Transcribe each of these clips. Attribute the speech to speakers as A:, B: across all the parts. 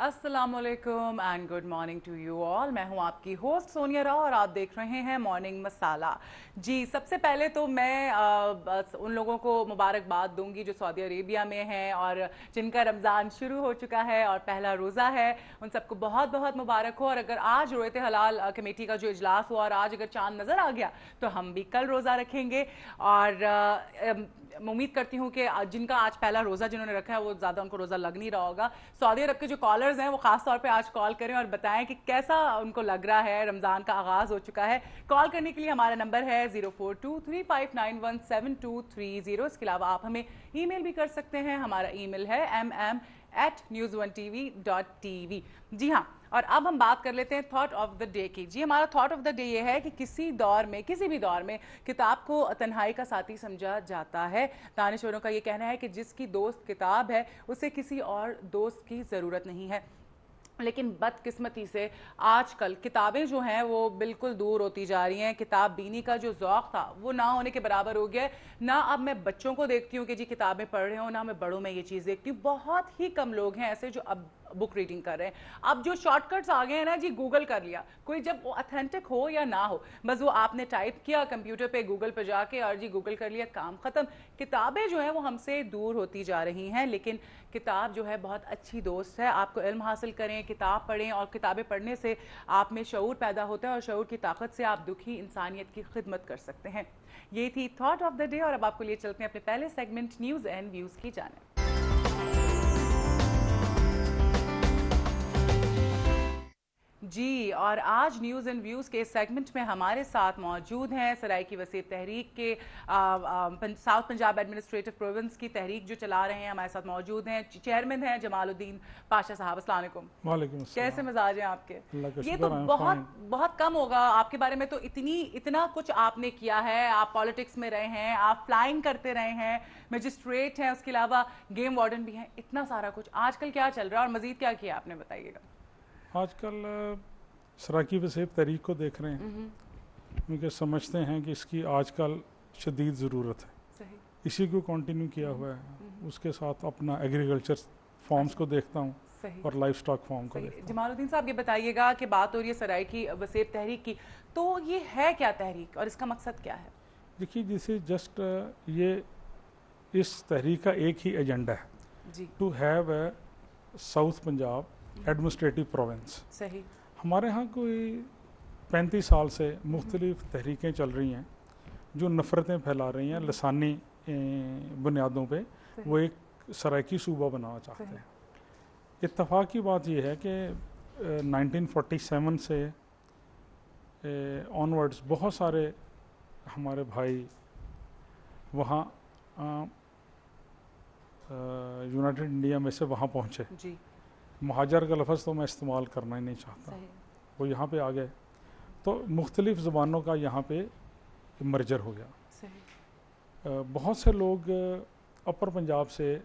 A: अस्सलामुअलैकुम and good morning to you all. मैं हूं आपकी होस्ट सोनिया राव और आप देख रहे हैं मॉर्निंग मसाला। जी, सबसे पहले तो मैं बस उन लोगों को मुबारकबाद दूंगी जो सऊदी अरेबिया में हैं और जिनका रमज़ान शुरू हो चुका है और पहला रोज़ा है। उन सबको बहुत बहुत मुबारक हो। और अगर आज रोयत हलाल कमेटी का जो इजलास हुआ और आज अगर चांद नज़र आ गया तो हम भी कल रोज़ा रखेंगे। और उम्मीद करती हूँ कि जिनका आज पहला रोज़ा जिन्होंने रखा है वो ज़्यादा उनको रोज़ा लग नहीं रहा होगा। सऊदी अरब के जो कॉलर्स हैं वो खास तौर पे आज कॉल करें और बताएं कि कैसा उनको लग रहा है। रमज़ान का आगाज़ हो चुका है। कॉल करने के लिए हमारा नंबर है 0423591723। इसके अलावा आप हमें ईमेल भी कर सकते हैं। हमारा ईमेल है mm@news1tv.tv। जी हाँ, और अब हम बात कर लेते हैं थॉट ऑफ द डे की। जी, हमारा थॉट ऑफ द डे ये है कि किसी दौर में, किसी भी दौर में किताब को तन्हाई का साथी समझा जाता है। दानिशवरों का ये कहना है कि जिसकी दोस्त किताब है उसे किसी और दोस्त की ज़रूरत नहीं है। लेकिन बदकिस्मती से आजकल किताबें जो हैं वो बिल्कुल दूर होती जा रही हैं। किताब बीनी का जो ज़ौक़ था वो ना होने के बराबर हो गया है। ना अब मैं बच्चों को देखती हूँ कि जी किताबें पढ़ रहे हो, ना मैं बड़ों में ये चीज़ देखती हूँ। बहुत ही कम लोग हैं ऐसे जो अब बुक रीडिंग कर रहे हैं। अब जो शॉर्टकट्स आ गए हैं ना जी, गूगल कर लिया, कोई जब ऑथेंटिक हो या ना हो, बस वो आपने टाइप किया कंप्यूटर पे, गूगल पे जाके और जी गूगल कर लिया, काम ख़त्म। किताबें जो हैं वो हमसे दूर होती जा रही हैं। लेकिन किताब जो है बहुत अच्छी दोस्त है। आपको इल्म हासिल करें, किताब पढ़ें और किताबें पढ़ने से आप में शऊर पैदा होता है और शऊर की ताकत से आप दुखी इंसानियत की खिदमत कर सकते हैं। ये थी थॉट ऑफ द डे और अब आपको लिए चलते हैं अपने पहले सेगमेंट न्यूज़ एंड व्यूज़ की जानिब। जी, और आज न्यूज़ एंड व्यूज़ के सेगमेंट में हमारे साथ मौजूद हैं सराइकी वसीयत तहरीक के साउथ पंजाब एडमिनिस्ट्रेटिव प्रोविंस की तहरीक जो चला रहे हैं। हमारे साथ मौजूद हैं चेयरमैन हैं जमालुद्दीन पाशा साहब। अस्सलाम वालेकुम।
B: वालेकुम अस्सलाम।
A: कैसे मिजाज हैं आपके? ये तो
B: शुक्र,
A: बहुत कम होगा आपके बारे में। तो इतना कुछ आपने किया है। आप पॉलिटिक्स में रहे हैं, आप फ्लाइंग करते रहे हैं, मजिस्ट्रेट हैं, उसके अलावा गेम वार्डन भी हैं, इतना सारा कुछ। आजकल क्या चल रहा है और मजीद क्या किया आपने, बताइएगा।
B: आजकल सराकी वसीयत तहरीक को देख रहे हैं क्योंकि समझते हैं कि इसकी आजकल शदीद ज़रूरत है।
A: सही।
B: इसी को कंटिन्यू किया हुआ है। उसके साथ अपना एग्रीकल्चर फॉर्म्स को देखता हूँ और लाइफ स्टॉक फॉर्म को देखता हूँ।
A: जमालुद्दीन साहब, ये बताइएगा कि बात हो रही है सराइकी वसीयत तहरीक की, तो ये है क्या तहरीक और इसका मकसद क्या है?
B: देखिए, जैसे जस्ट ये इस तहरीक का एक ही एजेंडा है
A: जी,
B: to have a south Punjab administrative province.
A: सही।
B: हमारे यहाँ कोई 35 साल से मुख्तलिफ तहरीकें चल रही हैं जो नफ़रतें फैला रही हैं लसानी बुनियादों पे। वो एक सराइकी सूबा बनाना चाहते हैं। इत्तफ़ाक़ की बात यह है कि 1947 से ऑनवर्ड्स बहुत सारे हमारे भाई वहाँ यूनाइटेड इंडिया में से वहाँ पहुँचे।
A: जी,
B: महाजर का लफ्ज़ तो मैं इस्तेमाल करना ही नहीं चाहता। वो यहाँ पे आ गए तो मुख्तलिफ़ ज़बानों का यहाँ पे मर्जर हो गया।
A: सही।
B: बहुत से लोग अपर पंजाब से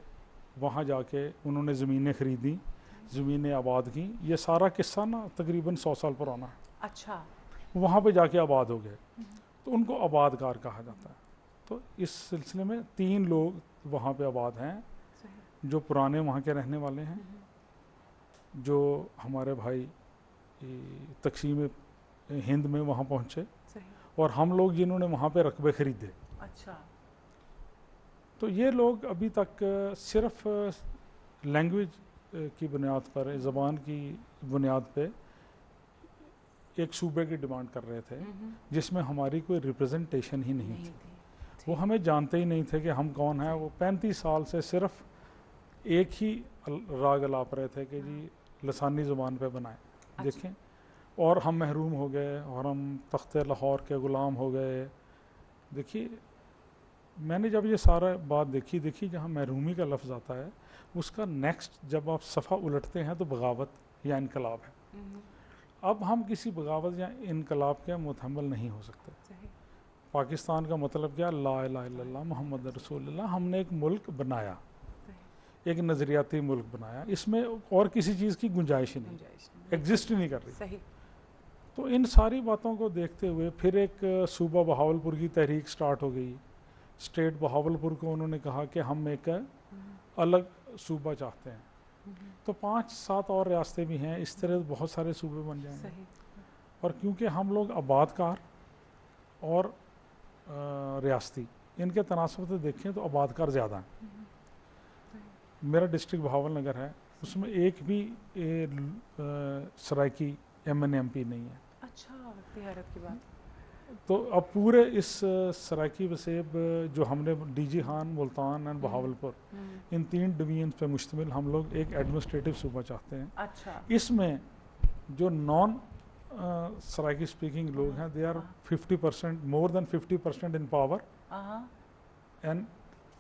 B: वहाँ जाके उन्होंने ज़मीनें ख़रीदी, ज़मीनें आबाद की। ये सारा किस्सा ना तकरीबन 100 साल पुराना है।
A: अच्छा।
B: वहाँ पे जाके आबाद हो गए तो उनको आबादकार कहा जाता है। तो इस सिलसिले में 3 लोग वहाँ पे आबाद हैं जो पुराने वहाँ के रहने वाले हैं, जो हमारे भाई तकसीम हिंद में वहाँ पहुँचे, और हम लोग जिन्होंने वहाँ पे रकबे ख़रीदे।
A: अच्छा।
B: तो ये लोग अभी तक सिर्फ लैंग्वेज की बुनियाद पर, ज़बान की बुनियाद पे एक सूबे की डिमांड कर रहे थे जिसमें हमारी कोई रिप्रेजेंटेशन ही नहीं थी। वो हमें जानते ही नहीं थे कि हम कौन हैं। वो 35 साल से सिर्फ एक ही राग अलाप रहे थे कि जी लसानी ज़ुबान पे बनाएं। देखें, और हम महरूम हो गए और हम तख्ते लाहौर के ग़ुलाम हो गए। देखिए, मैंने जब ये सारा बात देखी जहाँ महरूमी का लफ्ज़ आता है उसका नेक्स्ट जब आप सफ़ा उलटते हैं तो बगावत या इनकलाब है। अब हम किसी बगावत या इनकलाब के मुतहम्मिल नहीं हो सकते। पाकिस्तान का मतलब क्या? ला इलाहा इल्लल्लाह मुहम्मद रसूलुल्लाह। हमने एक मुल्क बनाया, एक नज़रियाती मुल्क बनाया, इसमें और किसी चीज़ की गुंजाइश ही नहीं, एग्जिस्ट ही नहीं कर रही।
A: सही।
B: तो इन सारी बातों को देखते हुए फिर एक सूबा बहावलपुर की तहरीक स्टार्ट हो गई। स्टेट बहावलपुर को उन्होंने कहा कि हम एक अलग सूबा चाहते हैं। तो 5-7 और रियासतें भी हैं, इस तरह बहुत सारे सूबे बन जाएंगे।
A: सही।
B: और क्योंकि हम लोग आबादकार और रियासती इनके तनासब से देखें तो आबादकार ज़्यादा हैं। मेरा डिस्ट्रिक्ट भावलनगर है, उसमें एक भी सराइकी MNMP नहीं है।
A: अच्छा, इतनी हैरत की बात।
B: तो अब पूरे इस सराइकी वसेब जो हमने DG Khan, Multan and Bahawalpur in 3 division पे मुश्तमिल हम लोग एक एडमिनिस्ट्रेटिव सूबा चाहते हैं।
A: अच्छा।
B: इसमें जो नॉन सराइकी स्पीकिंग लोग हैं, they are 50%, more than 50% in power and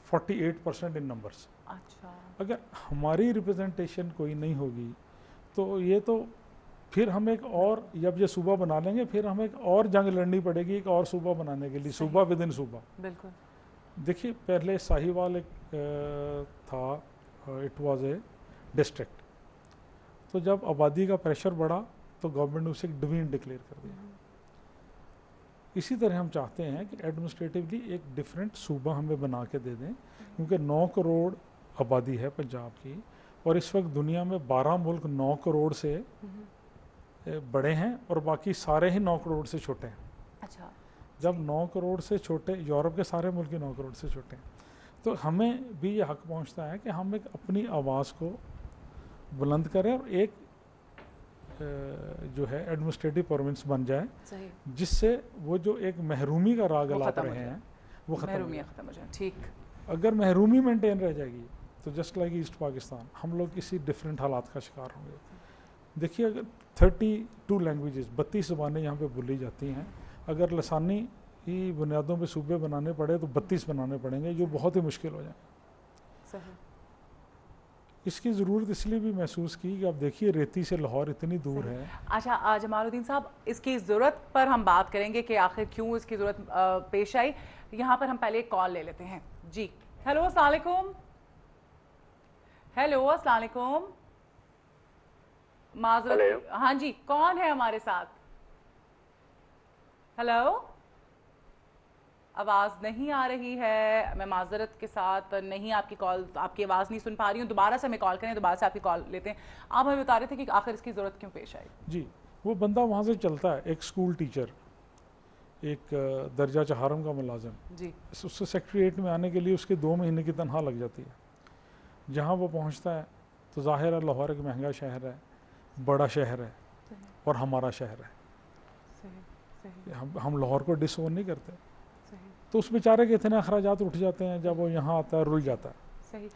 B: 48% in numbers.
A: अच्छा।
B: अगर हमारी रिप्रेजेंटेशन कोई नहीं होगी तो ये तो फिर हम एक और, जब ये सूबा बना लेंगे फिर हमें एक और जंग लड़नी पड़ेगी एक और सूबा बनाने के लिए, सूबा विद इन सूबा।
A: बिल्कुल।
B: देखिए पहले साहिवाल एक था, इट वाज ए डिस्ट्रिक्ट, तो जब आबादी का प्रेशर बढ़ा तो गवर्नमेंट ने उसे एक डिवीजन डिक्लेयर कर दिया। इसी तरह हम चाहते हैं कि एडमिनिस्ट्रेटिवली एक डिफरेंट सूबा हमें बना के दे दें, क्योंकि 9 करोड़ आबादी है पंजाब की, और इस वक्त दुनिया में 12 मुल्क 9 करोड़ से बड़े हैं और बाकी सारे ही 9 करोड़ से छोटे हैं।
A: अच्छा।
B: जब 9 करोड़ से छोटे, यूरोप के सारे मुल्क ही 9 करोड़ से छोटे हैं, तो हमें भी ये हक पहुंचता है कि हम एक अपनी आवाज़ को बुलंद करें और एक जो है एडमिनिस्ट्रेटिव प्रोविंस बन जाए, जिससे वो जो एक महरूमी का राग अलाप रहे हैं वो खत्म हो जाए।
A: ठीक।
B: अगर महरूमी मेंटेन रह जाएगी तो जस्ट लाइक ईस्ट पाकिस्तान हम लोग किसी डिफरेंट हालात का शिकार होंगे। देखिए अगर 32 लैंग्वेजेस 32 ज़बानें यहाँ पे बोली जाती हैं, अगर लसानी की बुनियादों पे सूबे बनाने पड़े तो 32 बनाने पड़ेंगे, जो बहुत ही मुश्किल हो जाए। इसकी ज़रूरत इसलिए भी महसूस की कि आप देखिए रेती से लाहौर इतनी दूर है।
A: अच्छा जमालुद्दीन साहब, इसकी ज़रूरत पर हम बात करेंगे कि आखिर क्यों इसकी ज़रूरत पेश आई। यहाँ पर हम पहले एक कॉल ले लेते हैं। जी हेलो, अस्सलाम वालेकुम। हेलो अस्सलाम वालेकुम। माजरत, हाँ जी, कौन है हमारे साथ? हेलो, आवाज़ नहीं आ रही है। मैं माजरत के साथ नहीं, आपकी कॉल, आपकी आवाज़ नहीं सुन पा रही हूँ। दोबारा से हमें कॉल करें, दोबारा से आपकी कॉल लेते हैं। आप हमें बता रहे थे कि आखिर इसकी ज़रूरत क्यों पेश आई?
B: जी, वो बंदा वहाँ से चलता है, एक स्कूल टीचर, एक दर्जा चहारम का मुलाजिम जी, उससे सेक्रेटरीट में आने के लिए उसके 2 महीने की तनख्वाह लग जाती है। जहाँ वो पहुँचता है तो ज़ाहिर है लाहौर एक महंगा शहर है, बड़ा शहर है और हमारा शहर है। हम लाहौर को डिसओन नहीं करते, तो उस बेचारे के इतने अखराजात उठ जाते हैं जब वो यहाँ आता है, रुल जाता है।
A: सही।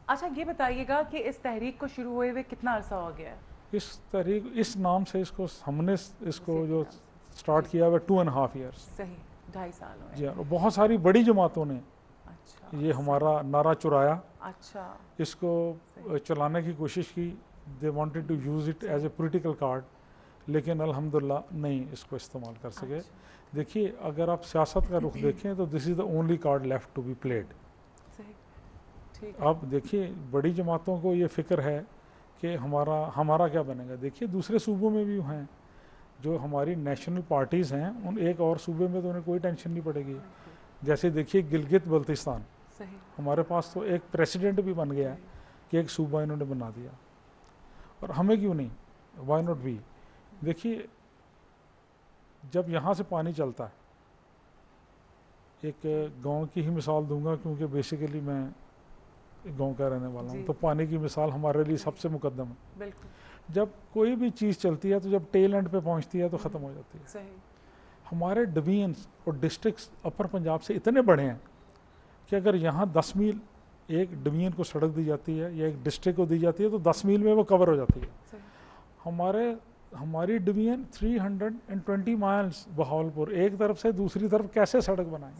A: अच्छा ये बताइएगा कि इस तहरीक को शुरू हुए हुए कितना अरसा हो गया है? इस तहरीक,
B: इस नाम से इसको हमने इसको जो स्टार्ट किया हुआ 2.5 ईयर्स।
A: सही, 2.5 साल हुए।
B: जी, और बहुत सारी बड़ी जमातों ने ये हमारा नारा चुराया।
A: अच्छा।
B: इसको चलाने की कोशिश की, they wanted to use it as a political card, लेकिन अल्हम्दुलिल्लाह नहीं इसको इस्तेमाल कर सके। देखिए अगर आप सियासत का रुख देखें तो this is the only card left to be played. अब देखिए बड़ी जमातों को ये फ़िक्र है कि हमारा क्या बनेगा। देखिए दूसरे सूबों में भी हैं जो हमारी नेशनल पार्टीज़ हैं, उन एक और सूबे में तो उन्हें कोई टेंशन नहीं पड़ेगी। जैसे देखिए गिलगित बल्तिस्तान, हमारे पास तो एक प्रेसिडेंट भी बन गया कि एक सूबा इन्होंने बना दिया, और हमें क्यों नहीं, वाई नॉट वी। देखिए जब यहाँ से पानी चलता है, एक गांव की ही मिसाल दूंगा क्योंकि बेसिकली मैं गांव का रहने वाला हूँ, तो पानी की मिसाल हमारे लिए सबसे मुकद्दम है। बिल्कुल। जब कोई भी चीज़ चलती है तो जब टेल एंड पे पहुँचती है तो ख़त्म हो जाती है। सही। हमारे डिवीजन्स और डिस्ट्रिक्ट्स अपर पंजाब से इतने बड़े हैं कि अगर यहाँ 10 मील एक डिवीजन को सड़क दी जाती है या एक डिस्ट्रिक्ट को दी जाती है तो 10 मील में वो कवर हो जाती है। हमारी डिवीजन 320 माइल्स बहावलपुर, एक तरफ से दूसरी तरफ कैसे सड़क बनाएं?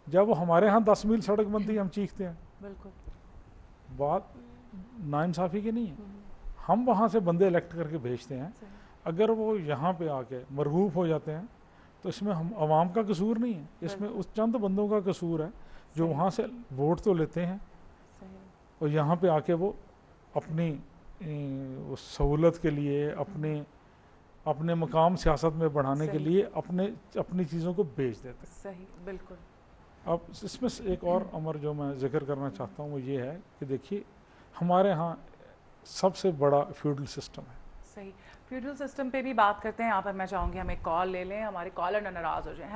B: जब हमारे यहाँ 10 मील सड़क बनती है हम चीखते हैं। बिल्कुल। बात नाइंसाफ़ी की नहीं है। हम वहाँ से बंदे इलेक्ट करके भेजते हैं, अगर वो यहाँ पे आके मरहूफ हो जाते हैं तो इसमें हम आवाम का कसूर नहीं है, इसमें उस चंद बंदों का कसूर है जो वहाँ से वोट तो लेते हैं और यहाँ पे आके वो अपनी सहूलत के लिए, अपने मकाम सियासत में बढ़ाने के लिए अपनी चीज़ों को बेच देते हैं।
A: सही, बिल्कुल।
B: अब इसमें एक और अमर जो मैं जिक्र करना चाहता हूँ वो ये है कि देखिए हमारे यहाँ सबसे बड़ा फ्यूडल सिस्टम है।
A: सही, फ्यूडल सिस्टम पे भी बात करते हैं। यहाँ पर मैं चाहूँगी हम एक कॉल ले लें, हमारे कॉलर ना नाराज़ हो जाए।